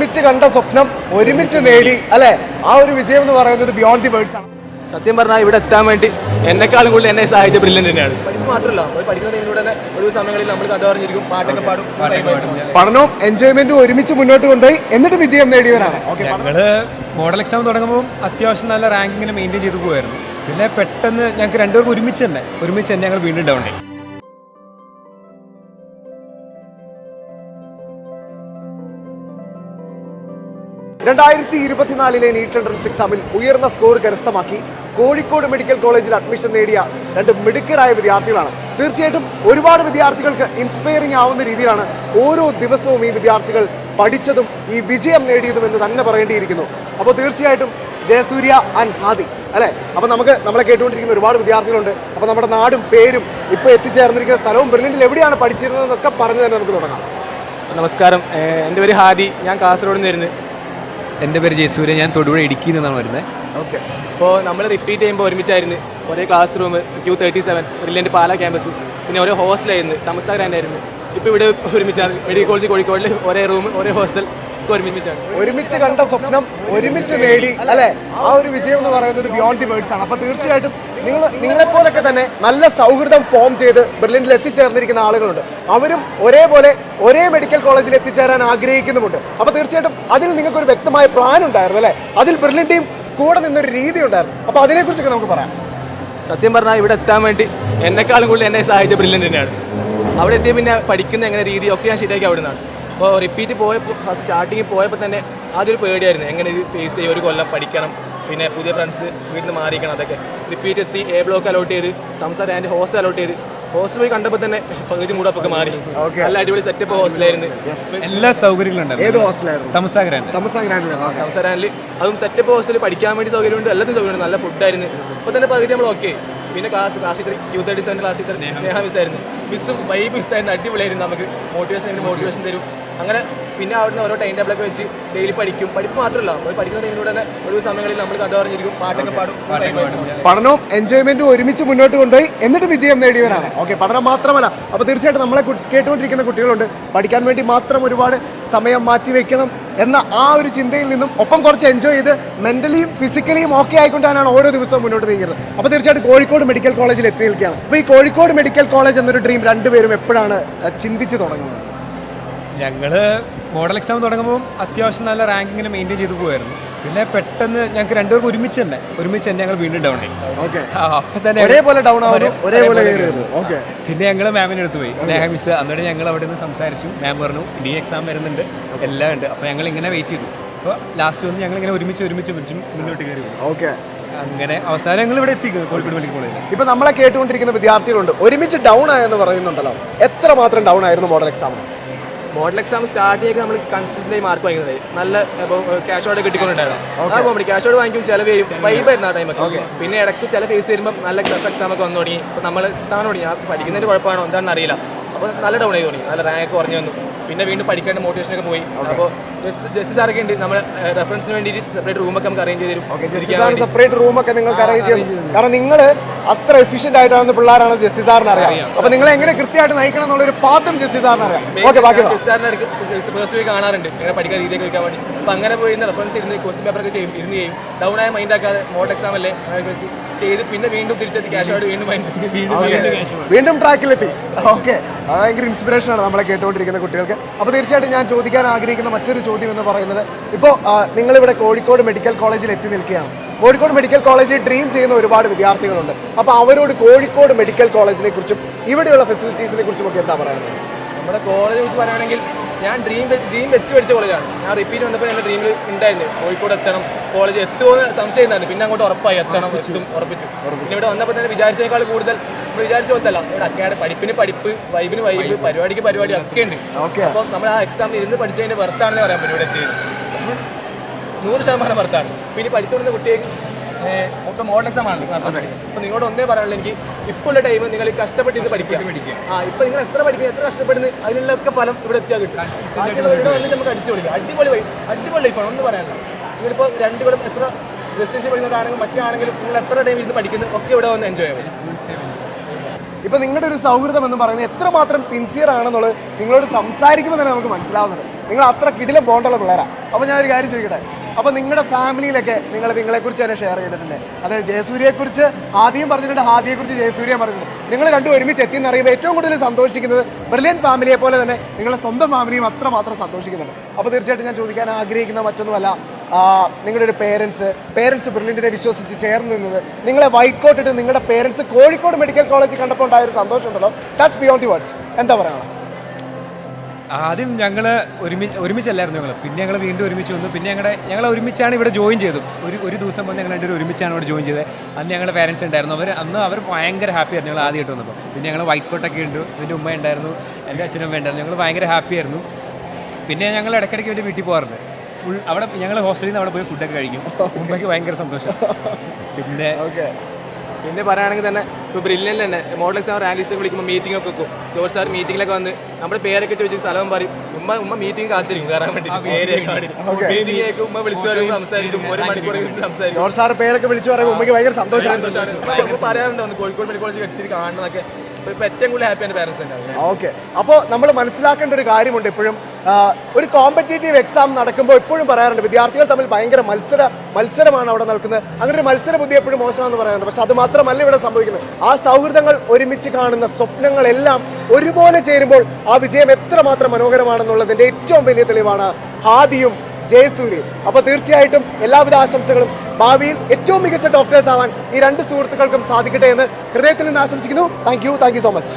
ഒരുമിച്ച് കണ്ട സ്വപ്നം ഒരുമിച്ച് നേടി അല്ലെ? ആ ഒരു വിജയം എന്ന് പറയുന്നത് ബിയോണ്ട് ദി വേർഡ്സ് ആണ്. സത്യം പറഞ്ഞാൽ ഇവിടെ എത്താൻ വേണ്ടി എന്നെക്കാളും കൂടുതൽ എന്നെ സഹായിച്ച ബ്രില്യൻ്റ് തന്നെയാണ്. പഠിപ്പ് മാത്രമല്ല, നമ്മൾ പഠിക്കുന്ന ടൈമിലൂടെ തന്നെ ഒരു സമയങ്ങളിൽ നമ്മൾ കഥ പറഞ്ഞിരിക്കും, പാട്ടൊക്കെ പാടും. പഠനവും എൻജോയ്മെന്റും ഒരുമിച്ച് മുന്നോട്ട് കൊണ്ടുപോയി എന്നിട്ട് വിജയം നേടിയവരാണ്. ഞങ്ങള് മോഡൽ എക്സാം തുടങ്ങുമ്പോൾ അത്യാവശ്യം നല്ല റാങ്കിങ്ങിന് മെയിൻറ്റെയിൻ ചെയ്തു പോകുമായിരുന്നു. പിന്നെ പെട്ടെന്ന് ഞങ്ങൾക്ക് രണ്ടുപേർക്കും ഒരുമിച്ച് തന്നെ ഞങ്ങൾ വീണ്ടും ഡൗൺ ആയി. 2024 നീറ്റ് എൻട്രൻസ് എക്സാമിൽ ഉയർന്ന സ്കോർ കരസ്ഥമാക്കി കോഴിക്കോട് മെഡിക്കൽ കോളേജിൽ അഡ്മിഷൻ നേടിയ രണ്ട് മിടുക്കരായ വിദ്യാർത്ഥികളാണ്. തീർച്ചയായിട്ടും ഒരുപാട് വിദ്യാർത്ഥികൾക്ക് ഇൻസ്പയറിംഗ് ആവുന്ന രീതിയിലാണ് ഓരോ ദിവസവും ഈ വിദ്യാർത്ഥികൾ പഠിച്ചതും ഈ വിജയം നേടിയതും എന്ന് തന്നെ പറയേണ്ടിയിരിക്കുന്നു. അപ്പോൾ തീർച്ചയായിട്ടും ജയസൂര്യ ആൻഡ് ഹാദി അല്ലേ? അപ്പോൾ നമ്മളെ കേട്ടുകൊണ്ടിരിക്കുന്ന ഒരുപാട് വിദ്യാർത്ഥികളുണ്ട്. അപ്പോൾ നമ്മുടെ നാടും പേരും ഇപ്പോൾ എത്തിച്ചേർന്നിരിക്കുന്ന സ്ഥലവും ബെർലിനിൽ എവിടെയാണ് പഠിച്ചിരുന്നതെന്നൊക്കെ പറഞ്ഞു തന്നെ നമുക്ക് തുടങ്ങാം. നമസ്കാരം, എൻ്റെ പേര് ഹാദി, ഞാൻ കാസർഗോഡ് നിന്ന് വരുന്നത്. എൻ്റെ പേര് ജയസൂര്യ, ഞാൻ തൊടുപുഴ ഇടുക്കിയിൽ നിന്നാണ് വരുന്നത്. ഓക്കെ, ഇപ്പോൾ നമ്മൾ റിപ്പീറ്റ് ചെയ്യുമ്പോൾ ഒരുമിച്ചായിരുന്നു. ഒരേ class room Q37 brilliant Pala campus, പിന്നെ ഒരേ ഹോസ്റ്റലായിരുന്നു, തമസാഗ്രാൻഡായിരുന്നു. ഇപ്പോൾ ഇവിടെ ഒരുമിച്ചാണ് മെഡിക്കൽ കോളേജ് കോഴിക്കോടിൽ ഒരേ റൂം ഒരേ ഹോസ്റ്റൽ ഒരുമിച്ച് കണ്ട സ്വപ്നം ഒരുമിച്ച് നേടി അല്ലെ? ആ ഒരു വിജയം എന്ന് പറയുന്നത് ബിയോണ്ട് ദി വേർഡ്സ് ആണ്. അപ്പൊ തീർച്ചയായിട്ടും നിങ്ങളെപ്പോലൊക്കെ തന്നെ നല്ല സൗഹൃദം ഫോം ചെയ്ത് ബെർലിനിൽ എത്തിച്ചേർന്നിരിക്കുന്ന ആളുകളുണ്ട്. അവരും ഒരേപോലെ ഒരേ മെഡിക്കൽ കോളേജിൽ എത്തിച്ചേരാൻ ആഗ്രഹിക്കുന്നുമുണ്ട്. അപ്പൊ തീർച്ചയായിട്ടും അതിൽ നിങ്ങൾക്ക് ഒരു വ്യക്തമായ പ്ലാൻ ഉണ്ടായിരുന്നു അല്ലെ? അതിൽ ബെർലിൻ ടീം കൂടെ നിന്നൊരു രീതി ഉണ്ടായിരുന്നു. അപ്പൊ അതിനെക്കുറിച്ചൊക്കെ നമുക്ക് പറയാം. സത്യം പറഞ്ഞാൽ ഇവിടെ എത്താൻ വേണ്ടി എന്നെക്കാളും കൂടുതൽ എന്നെ സഹായിച്ച ബ്രില്യൻ്റ് തന്നെയാണ്. അവിടെ എത്തിയ പിന്നെ പഠിക്കുന്ന എങ്ങനെ രീതിയൊക്കെ ഞാൻ ശരിയാക്കി അവിടെ നിന്നാണ്. അപ്പോൾ റിപ്പീറ്റ് പോയപ്പോൾ ഫസ്റ്റ് സ്റ്റാർട്ടിങ്ങിൽ പോയപ്പോൾ തന്നെ ആദ്യം ഒരു പേടിയായിരുന്നു, എങ്ങനെ ഇത് ഫേസ് ചെയ്യും, ഒരു കൊല്ലം പഠിക്കണം, പിന്നെ പുതിയ ഫ്രണ്ട്സ് വീട്ടിൽ നിന്ന് മാറിക്കണം. അതൊക്കെ റിപ്പീറ്റ് എത്തി എ ബ്ലോക്ക് അലോട്ട് ചെയ്ത് തമസാർ ആൻഡ് ഹോസ്റ്റൽ അലോട്ട് ചെയ്ത് ഹോസ്റ്റൽ പോയി കണ്ടപ്പോൾ തന്നെ പകുതി മൂടൊക്കെ മാറി. നല്ല അടിപൊളി സെറ്റപ്പ് ഹോസ്റ്റലായിരുന്നു, എല്ലാ സൗകര്യങ്ങളും തമസാറിൽ. അതും സെറ്റപ്പ് ഹോസ്റ്റലിൽ പഠിക്കാൻ വേണ്ടി സൗകര്യമുണ്ട്, എല്ലാത്തിനും സൗകര്യമുണ്ട്, നല്ല ഫുഡായിരുന്നു. അപ്പോൾ തന്നെ പകുതി നമ്മൾ ഓക്കെ. പിന്നെ ക്ലാസ് Q37 ക്ലാസ് സ്നേഹ മിസ്സായിരുന്നു. മിസ്സും വൈബ് മിസ്സായിരുന്നു, അടിപൊളിയായിരുന്നു. നമുക്ക് മോട്ടിവേഷൻ തരും. അങ്ങനെ പിന്നെ അവിടുന്ന് ഓരോ ടൈം ടേബിളൊക്കെ വെച്ച് ഡെയിലി പഠിക്കും. പഠിപ്പ് മാത്രമല്ല, നമ്മൾ പഠിക്കുന്ന ടൈമിലൂടെ തന്നെ ഒരു സമയങ്ങളിൽ നമ്മൾ കഥ പറഞ്ഞിരിക്കും, പാട്ടൊക്കെ പാടും. പഠനവും എൻജോയ്മെന്റും ഒരുമിച്ച് മുന്നോട്ട് കൊണ്ടുപോയി എന്നിട്ട് വിജയം നേടിയവരാണ്. ഓക്കെ, പഠനം മാത്രമല്ല. അപ്പോൾ തീർച്ചയായിട്ടും നമ്മളെ കേട്ടുകൊണ്ടിരിക്കുന്ന കുട്ടികളുണ്ട്, പഠിക്കാൻ വേണ്ടി മാത്രം ഒരുപാട് സമയം മാറ്റി വെക്കണം എന്ന ആ ഒരു ചിന്തയിൽ നിന്നും ഒപ്പം കുറച്ച് എൻജോയ് ചെയ്ത് മെന്റലിയും ഫിസിക്കലിയും ഓക്കെ ആയിക്കൊണ്ടാണ് ഓരോ ദിവസവും മുന്നോട്ട് നീങ്ങുന്നത്. അപ്പോൾ തീർച്ചയായിട്ടും കോഴിക്കോട് മെഡിക്കൽ കോളേജിൽ എത്തി നിൽക്കുകയാണ്. അപ്പോൾ ഈ കോഴിക്കോട് മെഡിക്കൽ കോളേജ് എന്നൊരു ഡ്രീം രണ്ടുപേരും എപ്പോഴാണ് ചിന്തിച്ച് തുടങ്ങുന്നത്? ഞങ്ങള് മോഡൽ എക്സാം തുടങ്ങുമ്പോൾ അത്യാവശ്യം നല്ല റാങ്കിങ്ങിന് മെയിൻറ്റെയിൻ ചെയ്തു പോകുമായിരുന്നു. പിന്നെ പെട്ടെന്ന് ഞങ്ങൾക്ക് രണ്ടുപേർക്കും ഒരുമിച്ച് തന്നെ ഞങ്ങൾ വീണ്ടും ഡൗൺ ആയി. അപ്പൊ തന്നെ പിന്നെ ഞങ്ങൾ മാമിൻ്റെ അടുത്ത് പോയി, സ്നേഹ മിസ്. എന്നിട്ട് ഞങ്ങൾ അവിടെ നിന്ന് സംസാരിച്ചു. മാം പറഞ്ഞു ഇനി എക്സാം വരുന്നുണ്ട്, എല്ലാം ഉണ്ട്. അപ്പോൾ ഞങ്ങൾ ഇങ്ങനെ വെയിറ്റ് ചെയ്തു. അപ്പോൾ ലാസ്റ്റ് വന്ന് ഞങ്ങൾ ഇങ്ങനെ ഒരുമിച്ച് മുന്നോട്ട് കയറി. ഓക്കെ, അങ്ങനെ അവസാനം ഞങ്ങൾ ഇവിടെ എത്തിക്കും കോഴിക്കോട് മെഡിക്കൽ കോളേജിൽ. ഇപ്പൊ നമ്മളെ കേട്ടുകൊണ്ടിരിക്കുന്ന വിദ്യാർത്ഥികളുണ്ട്, ഒരുമിച്ച് ഡൗൺ ആയെന്ന് പറയുന്നുണ്ടല്ലോ. എത്ര മാത്രം ഡൗൺ ആയിരുന്നു model exam? Model exam start ചെയ്യൊക്കെ നമ്മൾ കൺസിസ്റ്റൻ്റായി മാർക്ക് വാങ്ങിക്കുന്നത്, നല്ല ക്യാഷ് ഔട്ട് കിട്ടിക്കൊണ്ടുണ്ടായിരുന്നു. ആ കോമഡി ക്യാഷ് ഔട്ട് വാങ്ങിക്കും, ചിലവ് ചെയ്യും, വൈബായിരുന്നു ആ ടൈമൊക്കെ. പിന്നെ ഇടയ്ക്ക് ചില ഫേസ് വരുമ്പോൾ നല്ല ടഫ് എക്സാം ഒക്കെ വന്നു തുടങ്ങി. അപ്പോൾ നമ്മൾ താൻ തുടങ്ങി, ആ പഠിക്കുന്നതിൻ്റെ കുഴപ്പമാണോ എന്താണെന്ന് അറിയില്ല. അപ്പോൾ നല്ല ഡൗൺ ആയി തുടങ്ങി, നല്ല റാങ്ക് കുറഞ്ഞു വന്നു. പിന്നെ വീണ്ടും പഠിക്കേണ്ട മോട്ടിവേഷനൊക്കെ പോയി. അപ്പോൾ ജസ്റ്റിസ് സാറൊക്കെ ഉണ്ട്, നമ്മൾ റെഫറൻസിന് വേണ്ടിയിട്ട് സെപ്പറേറ്റ് റൂമൊക്കെ നമുക്ക് അറേഞ്ച് ചെയ്ത് തരും. സെപ്പറേറ്റ് റൂമൊക്കെ നിങ്ങൾക്ക് അറേഞ്ച് ചെയ്യും. കാരണം നിങ്ങൾ അത്ര എഫിഷ്യന്റ് ആയിട്ടാണ് പിള്ളേരാണ് ജസ്റ്റിസ് സാറിന് അറിയാം. അപ്പോൾ നിങ്ങൾ എങ്ങനെ കൃത്യമായിട്ട് നയിക്കണം എന്നുള്ളൊരു പാത്തും ജസ്റ്റിസ് സാറിന് അറിയാം. ജസ്റ്റിസ് സാറിന് പേഴ്സണലി കാണാറുണ്ട്, ഇങ്ങനെ പഠിക്കാൻ രീതിയൊക്കെ വെക്കാൻ വേണ്ടി. അപ്പോൾ അങ്ങനെ പോയി റെഫറൻസ് ഇരുന്ന് ക്വസ്റ്റ്യൻ പേപ്പറൊക്കെ ചെയ്യും. ഡൗൺ ആയ മൈൻഡ് ആക്കാതെ മോഡൽ എക്സാം അല്ലേ ചെയ്ത് പിന്നെ വീണ്ടും തിരിച്ചെത്തി ക്യാഷ് ഔട്ട് വീണ്ടും ട്രാക്കിലെത്തി. ഓക്കെ, ഭയങ്കര ഇൻസ്പിറേഷൻ ആണ് നമ്മളെ കേട്ടുകൊണ്ടിരിക്കുന്ന കുട്ടികൾക്ക്. അപ്പോൾ തീർച്ചയായിട്ടും ഞാൻ ചോദിക്കാൻ ആഗ്രഹിക്കുന്ന മറ്റൊരു ചോദ്യം എന്ന് പറയുന്നത്, ഇപ്പോൾ നിങ്ങളിവിടെ കോഴിക്കോട് മെഡിക്കൽ കോളേജിൽ എത്തി നിൽക്കുകയാണ്. കോഴിക്കോട് മെഡിക്കൽ കോളേജിൽ ഡ്രീം ചെയ്യുന്ന ഒരുപാട് വിദ്യാർത്ഥികളുണ്ട്. അപ്പോൾ അവരോട് കോഴിക്കോട് മെഡിക്കൽ കോളേജിനെ കുറിച്ചും ഇവിടെയുള്ള ഫെസിലിറ്റീസിനെ കുറിച്ചും ഒക്കെ എന്താ പറയുന്നത്? നമ്മുടെ കോളേജിനെ കുറിച്ച് പറയുകയാണെങ്കിൽ ഞാൻ ഡ്രീം വെച്ച് പഠിച്ച കോളേജാണ്. ഞാൻ റിപ്പീറ്റ് വന്നപ്പോൾ എൻ്റെ ഡ്രീമിൽ ഉണ്ടായിരുന്നു കോഴിക്കോട് എത്തണം, കോളേജ് എത്തുമോ സംശയം ഉണ്ടായിരുന്നു. പിന്നെ അങ്ങോട്ട് ഉറപ്പായി ഉറപ്പിച്ചു. പിന്നെ ഇവിടെ വന്നപ്പോൾ തന്നെ വിചാരിച്ചതിനേക്കാൾ കൂടുതൽ നമ്മൾ വിചാരിച്ച പോലത്തല്ല. ഇവിടെ പഠിപ്പിന് പഠിപ്പ്, വൈബിന് വൈബ്, പരിപാടിക്ക് പരിപാടി ഒക്കെ ഉണ്ട്. അപ്പോൾ നമ്മൾ ആ എക്സാം ഇരുന്ന് പഠിച്ചതിൻ്റെ വെറുത്താണെന്ന് പറയാൻ പറ്റും. ഇവിടെ എത്തിയത് 100% വെറുത്താണ്. പിന്നെ പഠിച്ചുകൊടുക്കുന്ന കുട്ടികൾക്ക് ഒക്കെ മോഡൽ എക്സാം ആണ്. അപ്പോൾ നിങ്ങളോട് ഒന്നേ പറയാനുള്ളൂ, എനിക്ക് ഇപ്പോൾ ഉള്ള ടൈം നിങ്ങൾ കഷ്ടപ്പെട്ട് ഇത് പഠിക്കുക. ഇപ്പോൾ നിങ്ങൾ എത്ര പഠിക്കുന്നത്, എത്ര കഷ്ടപ്പെടുന്നത്, അതിനുള്ളൊക്കെ ഫലം ഇവിടെ എത്തിയാൽ കിട്ടും. ഇവിടെ വന്നിട്ട് നമുക്ക് അടിച്ചു കൊടുക്കുക. അടിപൊളി ലൈഫാണ്, ഒന്നും പറയാനില്ല. നിങ്ങളിപ്പോൾ 2 കൊല്ലം എത്ര റെസിഡൻഷ്യൽ പഠിക്കുന്നവരാണെങ്കിലും മറ്റാണെങ്കിലും നിങ്ങൾ എത്ര ടൈം ഇരുന്ന് പഠിക്കുന്നത് ഒക്കെ ഇവിടെ വന്ന് എൻജോയ് ചെയ്യാൻ പറ്റും. ഇപ്പൊ നിങ്ങളുടെ ഒരു സൗഹൃദം എന്ന് പറയുന്നത് എത്രമാത്രം സിൻസിയർ ആണെന്നുള്ളത് നിങ്ങളോട് സംസാരിക്കുമ്പോൾ തന്നെ നമുക്ക് മനസ്സിലാവുന്നുണ്ട്. നിങ്ങൾ അത്ര കിടിലം ബോണ്ടുള്ള പിള്ളേരാണ്. അപ്പോൾ ഞാൻ ഒരു കാര്യം ചോദിക്കട്ടെ, അപ്പോൾ നിങ്ങളുടെ ഫാമിലിയിലൊക്കെ നിങ്ങളെക്കുറിച്ച് തന്നെ ഷെയർ ചെയ്തിട്ടുണ്ട്. അതായത് ജയസൂര്യയെക്കുറിച്ച് ആദ്യം പറഞ്ഞിട്ടുണ്ട്, ഹാദിയെക്കുറിച്ച് ജയസൂര്യ പറഞ്ഞിട്ടുണ്ട്. നിങ്ങൾ രണ്ടും ഒരുമിച്ച് എത്തിയെന്ന് അറിയുമ്പോൾ ഏറ്റവും കൂടുതൽ സന്തോഷിക്കുന്നത് ബ്രില്യൻ ഫാമിലിയെ പോലെ തന്നെ നിങ്ങളുടെ സ്വന്തം ഫാമിലിയും അത്രമാത്രം സന്തോഷിക്കുന്നുണ്ട്. അപ്പോൾ തീർച്ചയായിട്ടും ഞാൻ ചോദിക്കാൻ ആഗ്രഹിക്കുന്ന മറ്റൊന്നുമല്ല, നിങ്ങളുടെ ഒരു പേരൻസ് ബ്രില്യൻറ്റിനെ വിശ്വസിച്ച് ചേർന്ന് നിന്നത്, നിങ്ങളെ വൈറ്റ് കോട്ട് ഇട്ട് നിങ്ങളുടെ പേരൻസ് കോഴിക്കോട് മെഡിക്കൽ കോളേജ് കണ്ടപ്പോൾ ഉണ്ടായ ഒരു സന്തോഷമുണ്ടല്ലോ, ദാറ്റ്സ് ബിയോണ്ട് ദി വേർഡ്സ്. എന്താ പറയുക? ആദ്യം ഞങ്ങൾ ഒരുമിച്ചല്ലായിരുന്നു ഞങ്ങൾ, പിന്നെ ഞങ്ങൾ വീണ്ടും ഒരുമിച്ച് വന്നു. പിന്നെ ഞങ്ങൾ ഒരുമിച്ചാണ് ഇവിടെ ജോയിൻ ചെയ്തു. ഒരു ദിവസം വന്ന് ഞങ്ങൾ രണ്ടുപേരും ഒരുമിച്ചാണ് ഇവിടെ ജോയിൻ ചെയ്തത്. അന്ന് ഞങ്ങളുടെ പേരൻസ് ഉണ്ടായിരുന്നു. അവർ ഭയങ്കര ഹാപ്പി ആയിരുന്നു ഞങ്ങൾ ആദ്യമായിട്ട് വന്നപ്പോൾ. പിന്നെ ഞങ്ങൾ വൈറ്റ് കോട്ടൊക്കെ ഉണ്ട്, എൻ്റെ ഉമ്മ ഉണ്ടായിരുന്നു, എൻ്റെ അച്ഛനും ഉമ്മ ഉണ്ടായിരുന്നു. ഞങ്ങൾ ഭയങ്കര ഹാപ്പി ആയിരുന്നു. പിന്നെ ഞങ്ങൾ ഇടയ്ക്കിടയ്ക്ക് വേണ്ടി വീട്ടിൽ പോകാറുണ്ട്. ഫുൾ അവിടെ ഞങ്ങൾ ഹോസ്റ്റലിൽ നിന്ന് അവിടെ പോയി ഫുഡൊക്കെ കഴിക്കും. ഉമ്മയ്ക്ക് ഭയങ്കര സന്തോഷം. പിന്നെ പറയുകയാണെങ്കിൽ തന്നെ ഇപ്പോൾ ബ്രില്യനിൽ തന്നെ മോഡൽ എക്സാം റാങ്ക് ലിസ്റ്റ് വിളിക്കുമ്പോൾ മീറ്റിംഗ് ഒക്കെ വെക്കും. ജോർജ് സാർ മീറ്റിങ്ങിലൊക്കെ വന്ന് നമ്മുടെ പേരൊക്കെ ചോദിച്ച് സ്ഥലം പറയും. ഉമ്മ മീറ്റിംഗ് കാത്തിരിക്കും കയറാൻ വേണ്ടി. മീറ്റിംഗ് ഉമ്മ വിളിച്ചു പറയുമ്പോൾ സംസാരിക്കും. 1 മണിക്കൂർ സംസാരിക്കും. ജോർജ് സാർ പേരൊക്കെ വിളിച്ചു പറയുമ്പോൾ ഉമ്മയ്ക്ക് ഭയങ്കര സന്തോഷമാണ്. പറയാറുണ്ട് കോഴിക്കോട് മെഡിക്കൽ കോളേജ് എത്തി കാണുന്നതൊക്കെ. ഇപ്പോൾ ഏറ്റവും കൂടുതൽ ഹാപ്പി എൻ്റെ പാരൻസ് തന്നെ. ഓക്കെ, അപ്പോൾ നമ്മൾ മനസ്സിലാക്കേണ്ട ഒരു കാര്യമുണ്ട്. എപ്പോഴും ഒരു കോമ്പറ്റേറ്റീവ് എക്സാം നടക്കുമ്പോൾ എപ്പോഴും പറയാറുണ്ട് വിദ്യാർത്ഥികൾ തമ്മിൽ ഭയങ്കര മത്സരമാണ് അവിടെ നടക്കുന്നത്. അങ്ങനെ ഒരു മത്സര ബുദ്ധി എപ്പോഴും മോശമാണെന്ന് പറയാറുണ്ട്. പക്ഷെ അത് മാത്രമല്ല ഇവിടെ സംഭവിക്കുന്നത്. ആ സൗഹൃദങ്ങൾ ഒരുമിച്ച് കാണുന്ന സ്വപ്നങ്ങളെല്ലാം ഒരുപോലെ ചേരുമ്പോൾ ആ വിജയം എത്രമാത്രം മനോഹരമാണെന്നുള്ളതിൻ്റെ ഏറ്റവും വലിയ തെളിവാണ് ഹാദിയും ജയസൂര്യയും. അപ്പോൾ തീർച്ചയായിട്ടും എല്ലാവിധ ആശംസകളും. ഭാവിയിൽ ഏറ്റവും മികച്ച ഡോക്ടേഴ്സ് ആവാൻ ഈ രണ്ട് സുഹൃത്തുക്കൾക്കും സാധിക്കട്ടെ എന്ന് ഹൃദയത്തിൽ നിന്ന് ആശംസിക്കുന്നു. Thank you so much.